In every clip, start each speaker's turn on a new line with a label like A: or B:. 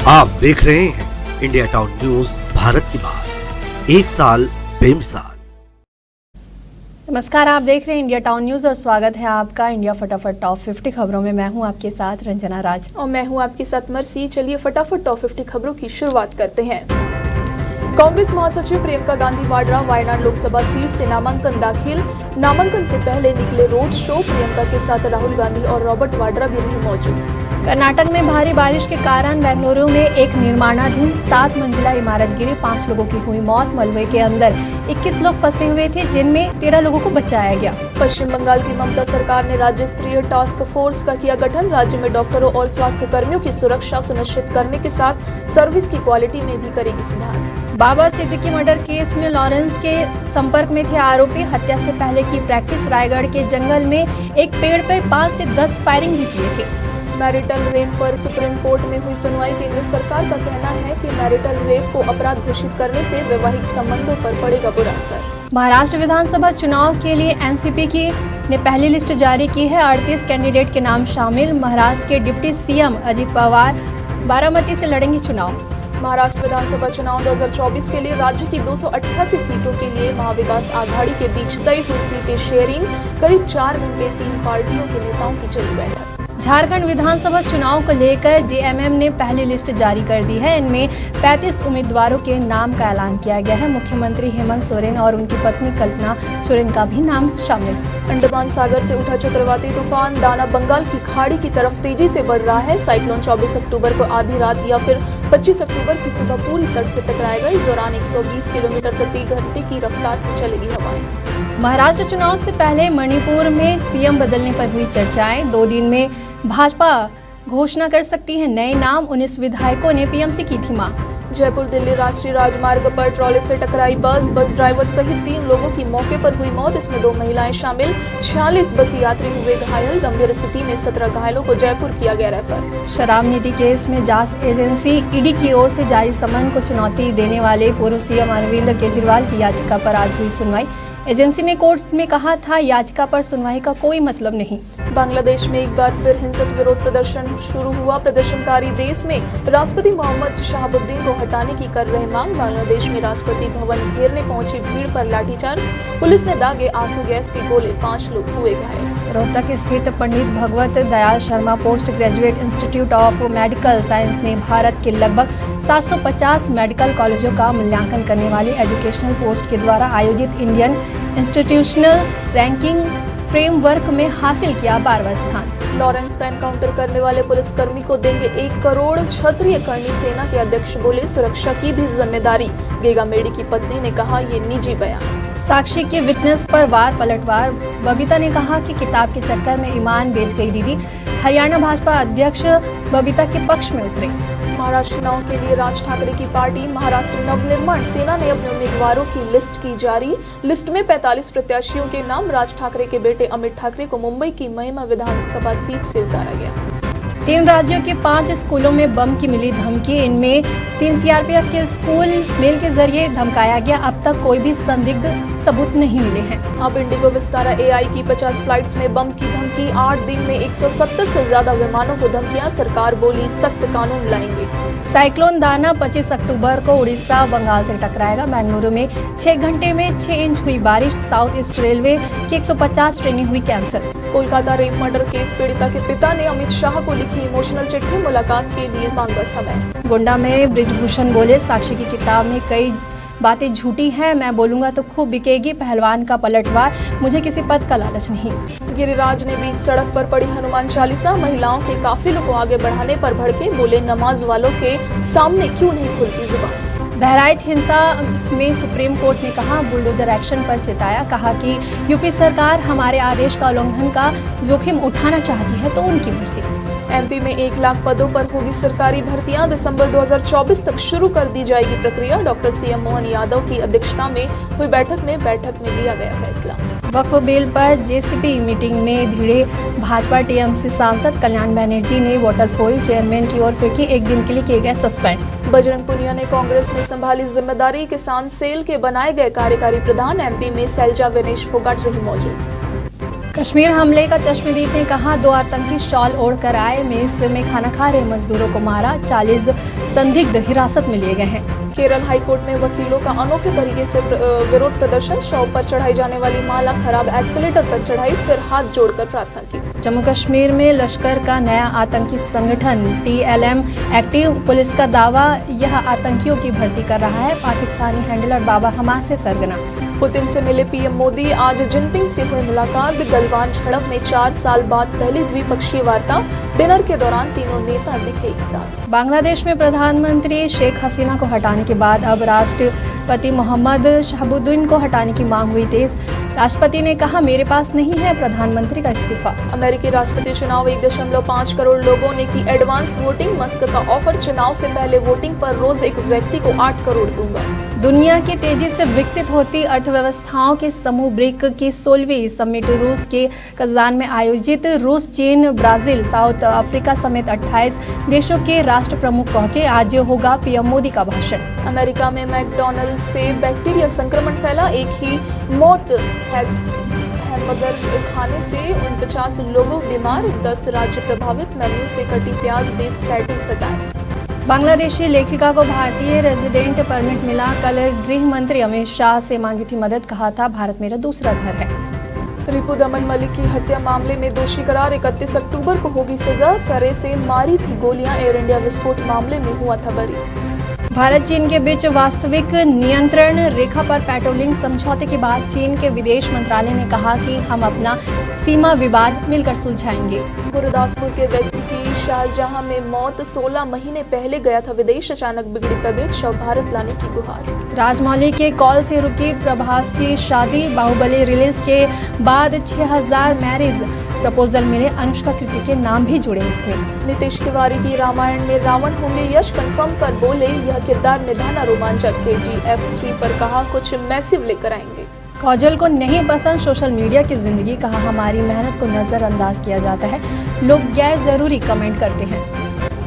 A: आप देख रहे हैं इंडिया टाउन न्यूज, भारत की बात, एक साल बेमिसाल।
B: नमस्कार, आप देख रहे हैं इंडिया टाउन न्यूज और स्वागत है आपका इंडिया फटाफट टॉप 50 खबरों में। मैं हूं आपके साथ रंजना राज
C: और मैं हूं आपके साथ मर्सी। चलिए फटाफट टॉप 50 खबरों की शुरुआत करते हैं। कांग्रेस महासचिव प्रियंका गांधी वाड्रा वायनाड लोकसभा सीट से नामांकन दाखिल। नामांकन से पहले निकले रोड शो। प्रियंका के साथ राहुल गांधी और रॉबर्ट वाड्रा भी रहे मौजूद।
B: कर्नाटक में भारी बारिश के कारण बेंगलुरु में एक निर्माणाधीन 7 मंजिला इमारत गिरी, 5 लोगों की हुई मौत। मलबे के अंदर 21 लोग फंसे हुए थे, जिनमें 13 लोगों को बचाया गया।
C: पश्चिम बंगाल की ममता सरकार ने राज्य स्तरीय टास्क फोर्स का किया गठन। राज्य में डॉक्टरों और स्वास्थ्य कर्मियों की सुरक्षा सुनिश्चित करने के साथ सर्विस की क्वालिटी में भी करेगी सुधार।
B: बाबा सिद्दीकी मर्डर केस में लॉरेंस के संपर्क में थे आरोपी। हत्या से पहले की प्रैक्टिस। रायगढ़ के जंगल में एक पेड़ पर 5 से 10 फायरिंग भी किए थे।
C: मैरिटल रेप पर सुप्रीम कोर्ट में हुई सुनवाई। केंद्र सरकार का कहना है कि मैरिटल रेप को अपराध घोषित करने से वैवाहिक संबंधों पर पड़ेगा बुरा असर।
B: महाराष्ट्र विधानसभा चुनाव के लिए एनसीपी ने पहली लिस्ट जारी की है। 38 कैंडिडेट के नाम शामिल। महाराष्ट्र के डिप्टी सीएम अजित पवार बारामती से लड़ेंगे चुनाव।
C: महाराष्ट्र विधानसभा चुनाव 2024 के लिए राज्य की 288 सीटों के लिए महाविकास आघाड़ी के बीच तय हुई सीटें शेयरिंग। करीब 4 घंटे 3 पार्टियों के नेताओं की चली बैठक।
B: झारखंड विधानसभा चुनाव को लेकर जेएमएम ने पहली लिस्ट जारी कर दी है। इनमें 35 उम्मीदवारों के नाम का ऐलान किया गया है। मुख्यमंत्री हेमंत सोरेन और उनकी पत्नी कल्पना सोरेन का भी नाम शामिल।
C: अंडमान सागर से उठा चक्रवाती तूफान दाना बंगाल की खाड़ी की तरफ तेजी से बढ़ रहा है। साइक्लोन 24 अक्टूबर को आधी रात या फिर 25 अक्टूबर की सुबह पूरी तट से टकराएगा। इस दौरान 120 किलोमीटर प्रति घंटे की रफ्तार से चलेगी हवाएं।
B: महाराष्ट्र चुनाव से पहले मणिपुर में सीएम बदलने पर हुई चर्चाएं। 2 दिन में भाजपा घोषणा कर सकती है नए नाम। 19 विधायकों ने पीएमसी की थी मांग।
C: जयपुर दिल्ली राष्ट्रीय राजमार्ग पर ट्रॉले से टकराई बस ड्राइवर सहित 3 लोगों की मौके पर हुई मौत। इसमें 2 महिलाएं शामिल। 46 बस यात्री हुए घायल। गंभीर स्थिति में 17 घायलों को जयपुर किया गया रेफर।
B: शराब नीति केस में जांच एजेंसी ईडी की ओर से जारी समन को चुनौती देने वाले पूर्व सीएम अरविंद केजरीवाल की याचिका पर आज हुई सुनवाई। एजेंसी ने कोर्ट में कहा था याचिका पर सुनवाई का कोई मतलब नहीं।
C: बांग्लादेश में एक बार फिर हिंसक विरोध प्रदर्शन शुरू हुआ। प्रदर्शनकारी देश में राष्ट्रपति मोहम्मद शहाबुद्दीन को हटाने की कर रहे मांग। बांग्लादेश में राष्ट्रपति भवन घेरने पहुंची भीड़ पर लाठीचार्ज। पुलिस ने दागे आंसू गैस के गोले। 5 लोग हुए घायल।
B: रोहतक स्थित Pandit Bhagwat Dayal Sharma post graduate institute of medical science ने भारत के लगभग 750 मेडिकल कॉलेजों का मूल्यांकन करने वाली एजुकेशनल पोस्ट के द्वारा आयोजित इंडियन इंस्टीट्यूशनल रैंकिंग फ्रेमवर्क में हासिल किया 12वां स्थान।
C: लॉरेंस का एनकाउंटर करने वाले पुलिसकर्मी को देंगे 1 करोड़। क्षत्रिय कर्णी सेना के अध्यक्ष बोले सुरक्षा की भी जिम्मेदारी। गेगा मेडी की पत्नी ने कहा ये निजी बयान।
B: साक्षी के विटनेस पर वार पलटवार। बबीता ने कहा कि किताब के चक्कर में ईमान बेच गई दीदी। हरियाणा भाजपा अध्यक्ष बबीता के पक्ष में उतरे।
C: महाराष्ट्र चुनाव के लिए राज ठाकरे की पार्टी महाराष्ट्र नवनिर्माण सेना ने अपने उम्मीदवारों की लिस्ट की जारी। लिस्ट में 45 प्रत्याशियों के नाम। राज ठाकरे के बेटे अमित ठाकरे को मुंबई की महिमा विधानसभा सीट से उतारा गया।
B: 3 राज्यों के 5 स्कूलों में बम की मिली धमकी। इनमें 3 सीआरपीएफ के स्कूल मेल के जरिए धमकाया गया। अब तक कोई भी संदिग्ध सबूत नहीं मिले हैं।
C: अब इंडिगो विस्तारा एआई की 50 फ्लाइट्स में बम की धमकी। 8 दिन में 170 से ज्यादा विमानों को धमकियां। सरकार बोली सख्त कानून लाएंगे।
B: साइक्लोन दाना 25 अक्टूबर को उड़ीसा बंगाल से टकराएगा। बेंगलुरु में 6 घंटे में 6 इंच हुई बारिश। साउथ ईस्ट रेलवे की 150 ट्रेनें हुई cancel. Kolkata rape murder case पीड़िता के पिता ने अमित शाह को लिखी इमोशनल चिट्ठी। मुलाकात के लिए मांगा समय। गोंडा में बृजभूषण बोले साक्षी की किताब में कई बातें झूठी हैं। मैं बोलूंगा तो खूब बिकेगी। पहलवान का पलटवार। मुझे किसी पद का लालच नहीं। गिरिराज ने बीच सड़क पर पढ़ी हनुमान चालीसा। महिलाओं के काफिलों को आगे बढ़ाने पर भड़के। बोले नमाज वालों के सामने क्यों नहीं खुलती जुबान। बहराइच हिंसा में सुप्रीम कोर्ट ने कहा बुलडोजर एक्शन पर चेताया। कहा कि यूपी सरकार हमारे आदेश का उल्लंघन का जोखिम उठाना चाहती है तो उनकी मर्जी। एमपी में 1 लाख पदों पर होगी सरकारी भर्तियां। दिसंबर 2024 तक शुरू कर दी जाएगी प्रक्रिया। डॉक्टर सीएम मोहन यादव की अध्यक्षता में हुई बैठक में लिया गया फैसला। वक्फ बिल पर जेसीबी मीटिंग में भिड़े भाजपा टीएमसी सांसद कल्याण बनर्जी ने वोटर फोड़ी। चेयरमैन की ओर फेंकी। 1 दिन के लिए किए गए सस्पेंड। बजरंग पुनिया ने कांग्रेस में संभाली जिम्मेदारी। किसान सेल के बनाए गए कार्यकारी प्रधान। एमपी में सैलजा विनेश फोगाट रही मौजूद। कश्मीर हमले का चश्मदीद ने कहा, 2 आतंकी शॉल ओढ़कर आए, मेस में खाना खा रहे मजदूरों को मारा, 40 संदिग्ध हिरासत में लिए गए हैं।
C: केरल हाईकोर्ट में वकीलों का अनोखे तरीके से विरोध प्रदर्शन, शव पर चढ़ाई जाने वाली माला खराब एस्केलेटर पर चढ़ाई, फिर हाथ जोड़कर प्रार्थना की।
B: जम्मू कश्मीर में लश्कर का नया आतंकी संगठन TLM एक्टिव, पुलिस का दावा यह आतंकियों की भर्ती कर रहा है। पाकिस्तानी हैंडलर बाबा हमास से सरगना।
C: पुतिन से मिले पीएम मोदी, आज जिनपिंग से हुई मुलाकात, गलवान झड़प में 4 साल बाद पहली द्विपक्षीय वार्ता, डिनर के दौरान तीनों नेता दिखे एक साथ।
B: बांग्लादेश में प्रधानमंत्री शेख हसीना को हटाने के बाद अब राष्ट्रपति मोहम्मद शहाबुद्दीन को हटाने की मांग हुई तेज। राष्ट्रपति ने कहा, मेरे पास नहीं है प्रधानमंत्री का इस्तीफा।
C: अमेरिकी राष्ट्रपति चुनाव 1.5 करोड़ लोगों ने की एडवांस वोटिंग, मस्क का ऑफर, चुनाव से पहले वोटिंग पर रोज एक व्यक्ति को 8 करोड़ दूंगा।
B: दुनिया की तेजी से विकसित होती अर्थव्यवस्थाओं के समूह ब्रिक की 16वीं समिट रूस के कजान में आयोजित। रूस, चीन, ब्राजील, साउथ अफ्रीका समेत 28 देशों के राष्ट्र प्रमुख पहुंचे। आज होगा पीएम मोदी का भाषण।
C: अमेरिका में मैकडॉनल्ड से बैक्टीरिया संक्रमण फैला, एक ही मौत है हैमबर्गर खाने से 49 लोगों बीमार, 10 राज्य प्रभावित, मेन्यू से कटी प्याज बीफ पैटीज हटाए।
B: बांग्लादेशी लेखिका को भारतीय रेजिडेंट परमिट मिला, कल गृह मंत्री अमित शाह से मांगी थी मदद, कहा था भारत मेरा दूसरा घर है।
C: रिपु दमन मलिक की हत्या मामले में दोषी करार, 31 अक्टूबर को होगी सजा, सरे से मारी थी गोलियां, एयर इंडिया विस्फोट मामले में हुआ था बरी।
B: भारत चीन के बीच वास्तविक नियंत्रण रेखा पर पेट्रोलिंग समझौते के बाद चीन के विदेश मंत्रालय ने कहा कि हम अपना सीमा विवाद मिलकर सुलझाएंगे।
C: गुरदासपुर के व्यक्ति की शारजाह में मौत, 16 महीने पहले गया था विदेश, अचानक बिगड़ी तबीयत, शव भारत लाने की गुहार।
B: राजमौली के कॉल से रुकी प्रभास की शादी, बाहुबली रिलीज के बाद 6000 मैरिज प्रपोजल मिले, अनुष्का कृति के नाम भी जुड़े इसमें।
C: नीतीश तिवारी की रामायण में रावण होंगे यश, कंफर्म कर बोले यह किरदार निभाना रोमांचक। KGF 3 पर कहा, कुछ मैसिव लेकर आएंगे।
B: काजोल को नहीं पसंद सोशल मीडिया की जिंदगी, कहा हमारी मेहनत को नजरअंदाज किया जाता है, लोग गैर जरूरी कमेंट करते हैं।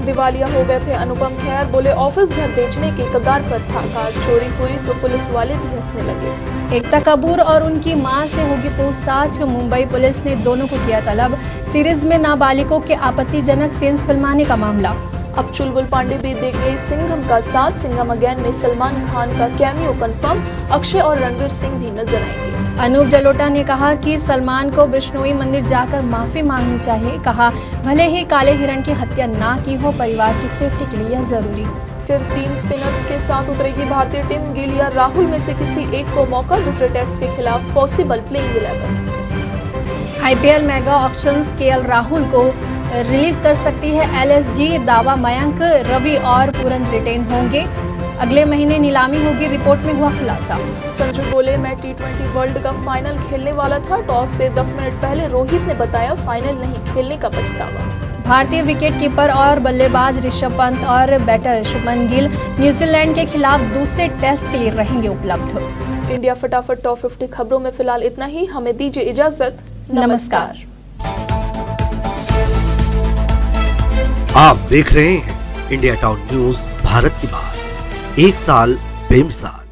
C: दिवालिया हो गए थे अनुपम खेर, बोले ऑफिस घर बेचने के कगार पर था, कार चोरी हुई तो पुलिस वाले भी हंसने लगे।
B: एकता कपूर और उनकी मां से होगी पूछताछ, मुंबई पुलिस ने दोनों को किया तलब। सीरीज में नाबालिगों के आपत्तिजनक सीन्स फिल्माने का मामला।
C: अब चुलबुल पांडे भी देंगे सिंघम का साथ, सिंघम अगेन में सलमान खान का कैमियो कंफर्म, अक्षय और रणवीर सिंह भी नजर आएंगे।
B: अनूप जलोटा ने कहा कि सलमान को बिश्नोई मंदिर जाकर माफी मांगनी चाहिए, कहा भले ही काले हिरण की हत्या ना की हो, परिवार की सेफ्टी के लिए यह जरूरी।
C: फिर 3 स्पिनर्स के साथ उतरेगी भारतीय टीम, गिल या राहुल में से किसी एक को मौका, दूसरे टेस्ट के खिलाफ possible playing 11।
B: IPL mega auctions, KL Rahul को रिलीज कर सकती है LSG, दावा मयंक, रवि और पूरन रिटेन होंगे, अगले महीने नीलामी होगी, रिपोर्ट में हुआ खुलासा।
C: संजू बोले, मैं T20 वर्ल्ड कप फाइनल खेलने वाला था, टॉस से 10 मिनट पहले रोहित ने बताया फाइनल नहीं खेलने का पछतावा।
B: भारतीय विकेट कीपर और बल्लेबाज ऋषभ पंत और बैटर शुभमन गिल न्यूजीलैंड के खिलाफ दूसरे टेस्ट के लिए रहेंगे उपलब्ध।
C: इंडिया फटाफट टॉप 50 खबरों में फिलहाल इतना ही, हमें दीजिए इजाजत, नमस्कार।
A: आप देख रहे हैं इंडिया टाउन न्यूज भारत की बात, एक साल बेमिसाल।